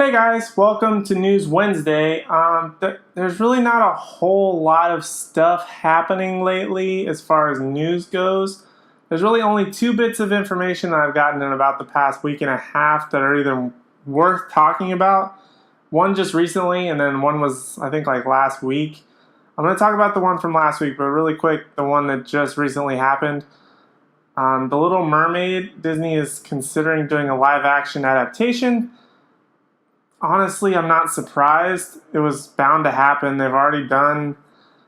Hey guys, welcome to News Wednesday. There's really not a whole lot of stuff happening lately as far as news goes. There's really only two bits of information that I've gotten in about the past week and a half that are either worth talking about. One just recently, and then one was, I think, like last week. I'm going to talk about the one from last week, but really quick, the one that just recently happened. The Little Mermaid, Disney is considering doing a live-action adaptation. Honestly, I'm not surprised. It was bound to happen. They've already done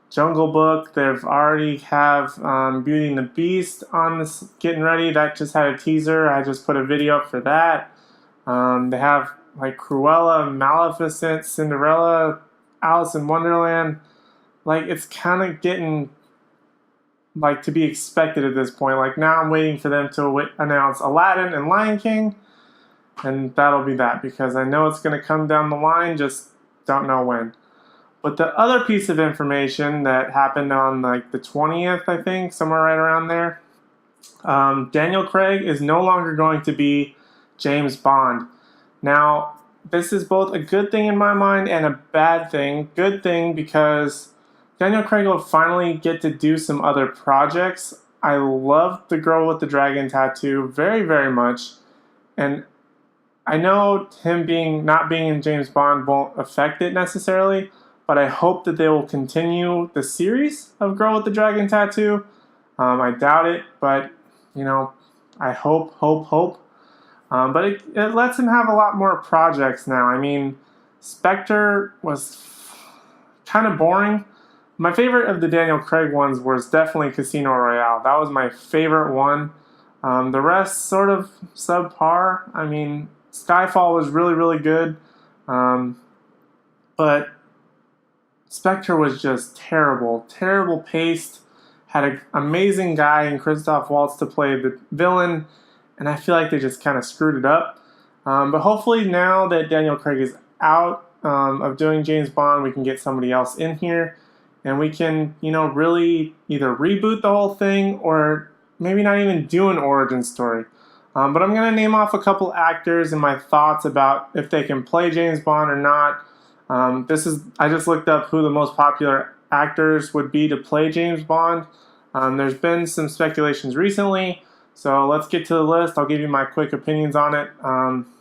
Jungle Book. They've already have Beauty and the Beast on this getting ready. That just had a teaser. I just put a video up for that. They have like Cruella, Maleficent, Cinderella, Alice in Wonderland. Like, it's kind of getting like to be expected at this point. Like, now I'm waiting for them to announce Aladdin and Lion King. And that'll be that, because I know it's going to come down the line, just don't know when. But the other piece of information that happened on like the 20th, I think, somewhere right around there, Daniel Craig is no longer going to be James Bond. Now, this is both a good thing in my mind and a bad thing. Good thing because Daniel Craig will finally get to do some other projects. I love The Girl with the Dragon Tattoo very, very much. And I know him not being in James Bond won't affect it necessarily, but I hope that they will continue the series of Girl with the Dragon Tattoo. I doubt it, but, you know, I hope. But it lets him have a lot more projects now. I mean, Spectre was kind of boring. My favorite of the Daniel Craig ones was definitely Casino Royale. That was my favorite one. The rest, sort of subpar. I mean, Skyfall was really, really good, but Spectre was just terrible paced, had an amazing guy in Christoph Waltz to play the villain, and I feel like they just kind of screwed it up. But hopefully now that Daniel Craig is out of doing James Bond, we can get somebody else in here, and we can, really either reboot the whole thing or maybe not even do an origin story. But I'm going to name off a couple actors and my thoughts about if they can play James Bond or not. I just looked up who the most popular actors would be to play James Bond. There's been some speculations recently, so let's get to the list. I'll give you my quick opinions on it.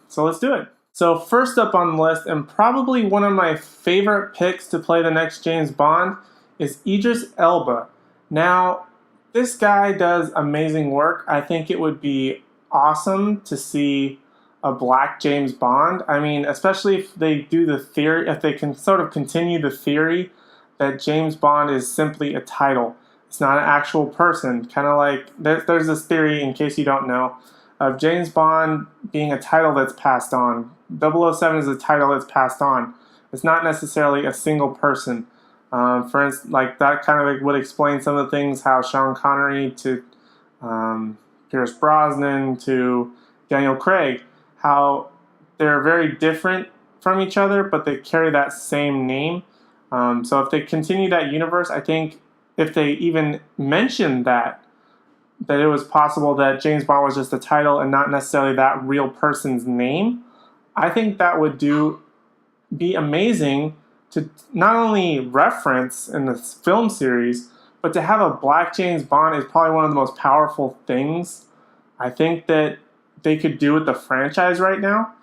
So let's do it. So first up on the list, and probably one of my favorite picks to play the next James Bond, is Idris Elba. Now, this guy does amazing work. I think it would be awesome to see a black James Bond. I mean, especially if they do the theory, if they can sort of continue the theory that James Bond is simply a title. It's not an actual person. Kind of like, there's this theory, in case you don't know, of James Bond being a title that's passed on. 007 is a title that's passed on. It's not necessarily a single person. For instance, like that kind of would explain some of the things how Sean Connery to Pierce Brosnan to Daniel Craig, how they're very different from each other, but they carry that same name. So if they continue that universe, I think if they even mention that it was possible that James Bond was just a title and not necessarily that real person's name, I think that would be amazing to not only reference in the film series, but to have a black James Bond is probably one of the most powerful things I think that they could do with the franchise right now.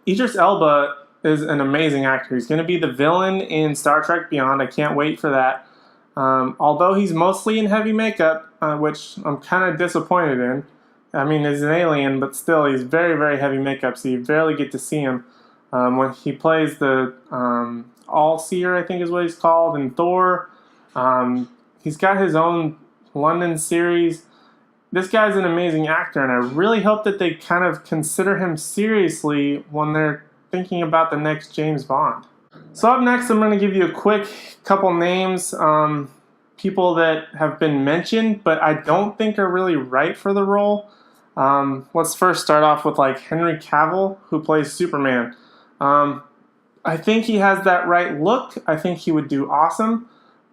Idris Elba is an amazing actor. He's going to be the villain in Star Trek Beyond. I can't wait for that. Although he's mostly in heavy makeup, which I'm kind of disappointed in. I mean, he's an alien, but still, he's very, very heavy makeup, so you barely get to see him. When he plays the All-Seer, I think is what he's called, in Thor. He's got his own London series. This guy's an amazing actor, and I really hope that they kind of consider him seriously when they're thinking about the next James Bond. So up next, I'm going to give you a quick couple names, people that have been mentioned, but I don't think are really right for the role. Let's first start off with like Henry Cavill, who plays Superman. I think he has that right look. I think he would do awesome,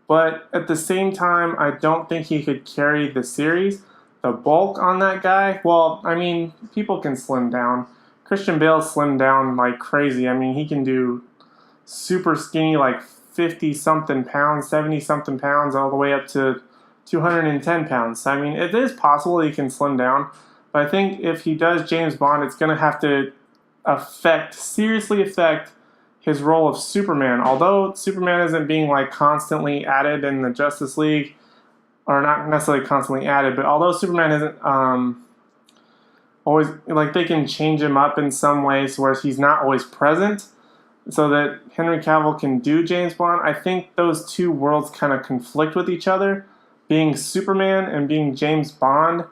but at the same time, I don't think he could carry the series. The bulk on that guy, well, I mean, people can slim down. Christian Bale slimmed down like crazy. I mean, he can do super skinny, like 50 something pounds, 70 something pounds, all the way up to 210 pounds. So, I mean, it is possible he can slim down, but I think if he does James Bond, it's going to have to seriously affect his role of Superman. Although Superman isn't being like constantly added in the Justice League, or not necessarily constantly added, but although Superman isn't always, like, they can change him up in some ways where he's not always present, so that Henry Cavill can do James Bond. I think those two worlds kind of conflict with each other. Being Superman and being James Bond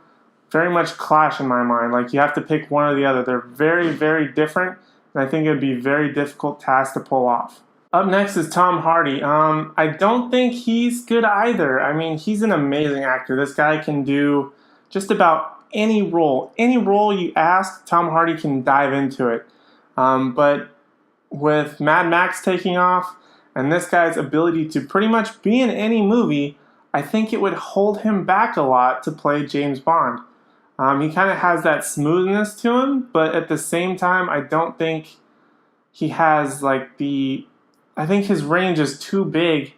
very much clash in my mind. Like, you have to pick one or the other. They're very, very different, and I think it would be a very difficult task to pull off. Up next is Tom Hardy. I don't think he's good either. I mean, he's an amazing actor. This guy can do just about any role. Any role you ask, Tom Hardy can dive into it. But with Mad Max taking off and this guy's ability to pretty much be in any movie, I think it would hold him back a lot to play James Bond. He kind of has that smoothness to him, but at the same time, I don't think he has like I think his range is too big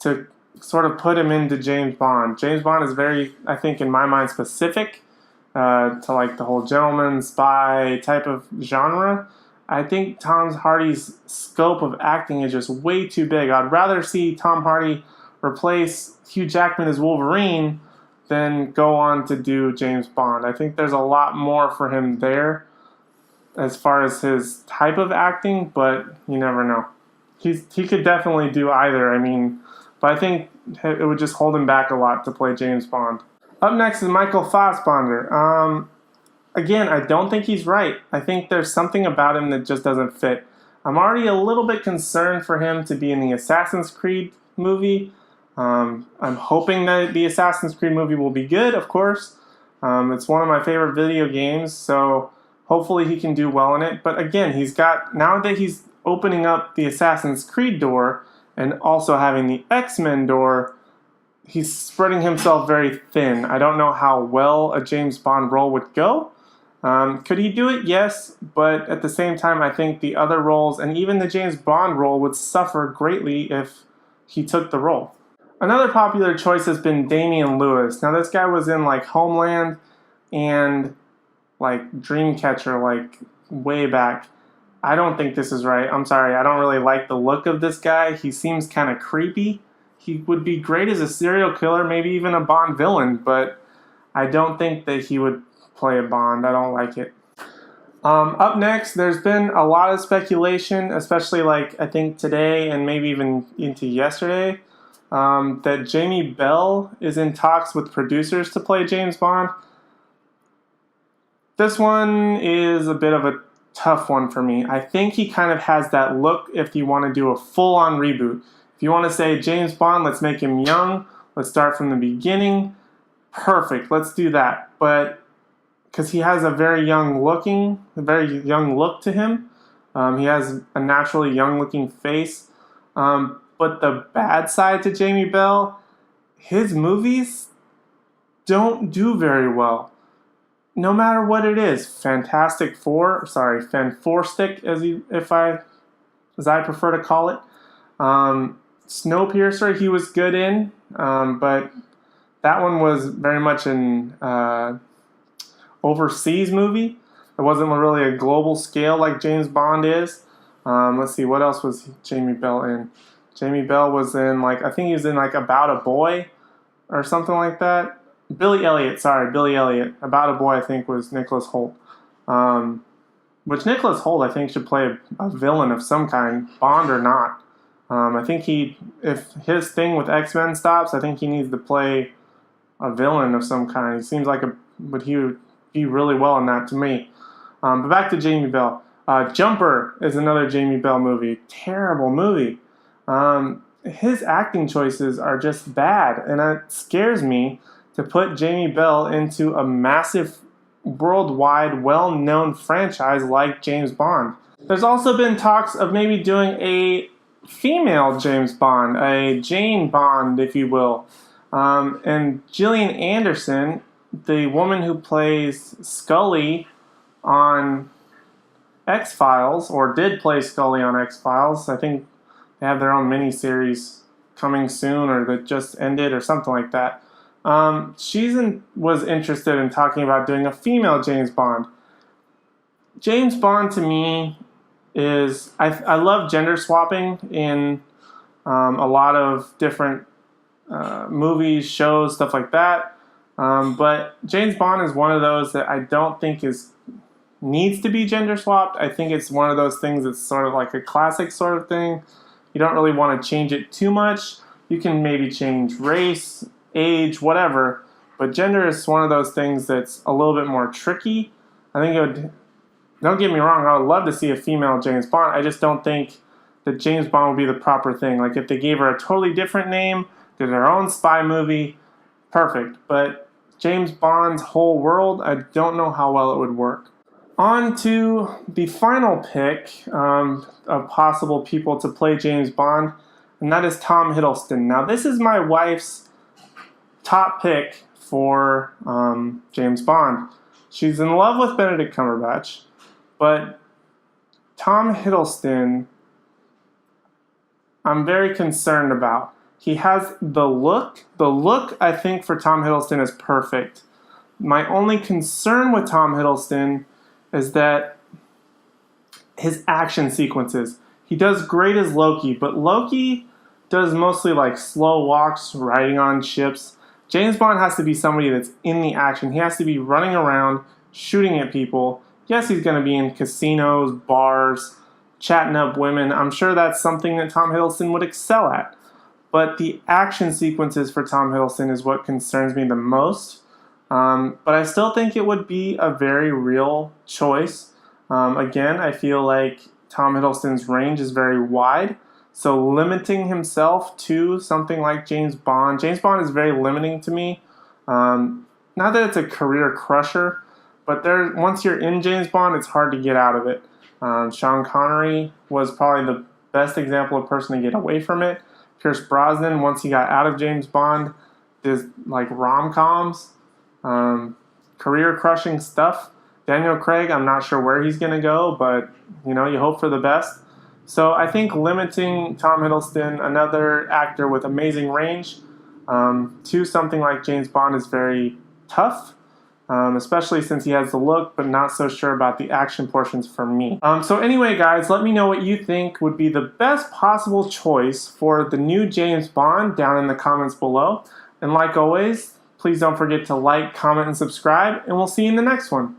to sort of put him into James Bond. James Bond is very, I think, in my mind, specific to like the whole gentleman spy type of genre. I think Tom Hardy's scope of acting is just way too big. I'd rather see Tom Hardy replace Hugh Jackman as Wolverine than go on to do James Bond. I think there's a lot more for him there as far as his type of acting, but you never know. He could definitely do either. I mean, but I think it would just hold him back a lot to play James Bond. Up next is Michael Fassbender. Again, I don't think he's right. I think there's something about him that just doesn't fit. I'm already a little bit concerned for him to be in the Assassin's Creed movie. I'm hoping that the Assassin's Creed movie will be good, of course. It's one of my favorite video games, so hopefully he can do well in it. But again, now that he's opening up the Assassin's Creed door and also having the X-Men door, he's spreading himself very thin. I don't know how well a James Bond role would go. Could he do it? Yes, but at the same time, I think the other roles and even the James Bond role would suffer greatly if he took the role. Another popular choice has been Damian Lewis. Now, this guy was in like Homeland and like Dreamcatcher, like way back. I don't think this is right. I'm sorry. I don't really like the look of this guy. He seems kind of creepy. He would be great as a serial killer, maybe even a Bond villain, but I don't think that he would play a Bond. I don't like it. Up next, there's been a lot of speculation, especially like I think today and maybe even into yesterday, that Jamie Bell is in talks with producers to play James Bond. This one is a bit of a tough one for me. I think he kind of has that look if you want to do a full-on reboot. If you want to say James Bond, let's make him young, let's start from the beginning, perfect, let's do that. But because he has a very young look to him, he has a naturally young-looking face. But the bad side to Jamie Bell, his movies don't do very well. No matter what it is, Fantastic Four, Fanforstic, as I prefer to call it. Snowpiercer, he was good in, but that one was very much an overseas movie. It wasn't really a global scale like James Bond is. Let's see, what else was Jamie Bell in? Jamie Bell was in, I think he was in, About a Boy or something like that. Billy Elliot. About a Boy, I think, was Nicholas Hoult. Which Nicholas Hoult, I think, should play a villain of some kind, Bond or not. I think if his thing with X-Men stops, I think he needs to play a villain of some kind. He seems like he would be really well in that to me. But back to Jamie Bell. Jumper is another Jamie Bell movie. Terrible movie. His acting choices are just bad, and it scares me to put Jamie Bell into a massive, worldwide, well-known franchise like James Bond. There's also been talks of maybe doing a female James Bond, a Jane Bond, if you will. And Gillian Anderson, the woman who plays Scully on X-Files, or did play Scully on X-Files. I think they have their own miniseries coming soon, or that just ended, or something like that. Was interested in talking about doing a female James Bond. James Bond to me is, I love gender swapping in a lot of different movies, shows, stuff like that. But James Bond is one of those that I don't think needs to be gender swapped. I think it's one of those things that's sort of like a classic sort of thing. You don't really want to change it too much. You can maybe change race, age, whatever, but gender is one of those things that's a little bit more tricky. I think it would, don't get me wrong, I would love to see a female James Bond. I just don't think that James Bond would be the proper thing. Like if they gave her a totally different name, did her own spy movie, perfect. But James Bond's whole world, I don't know how well it would work. On to the final pick of possible people to play James Bond, and that is Tom Hiddleston. Now, this is my wife's top pick for James Bond. She's in love with Benedict Cumberbatch, but Tom Hiddleston, I'm very concerned about. He has the look. The look, I think, for Tom Hiddleston is perfect. My only concern with Tom Hiddleston is that his action sequences. He does great as Loki, but Loki does mostly like slow walks, riding on ships. James Bond has to be somebody that's in the action. He has to be running around, shooting at people. Yes, he's going to be in casinos, bars, chatting up women. I'm sure that's something that Tom Hiddleston would excel at. But the action sequences for Tom Hiddleston is what concerns me the most. But I still think it would be a very real choice. Again, I feel like Tom Hiddleston's range is very wide. So limiting himself to something like James Bond. James Bond is very limiting to me. Not that it's a career crusher, but once you're in James Bond, it's hard to get out of it. Sean Connery was probably the best example of person to get away from it. Pierce Brosnan, once he got out of James Bond, did like rom-coms, career-crushing stuff. Daniel Craig, I'm not sure where he's going to go, but you hope for the best. So I think limiting Tom Hiddleston, another actor with amazing range, to something like James Bond is very tough, especially since he has the look, but not so sure about the action portions for me. So anyway, guys, let me know what you think would be the best possible choice for the new James Bond down in the comments below. And like always, please don't forget to like, comment, and subscribe, and we'll see you in the next one.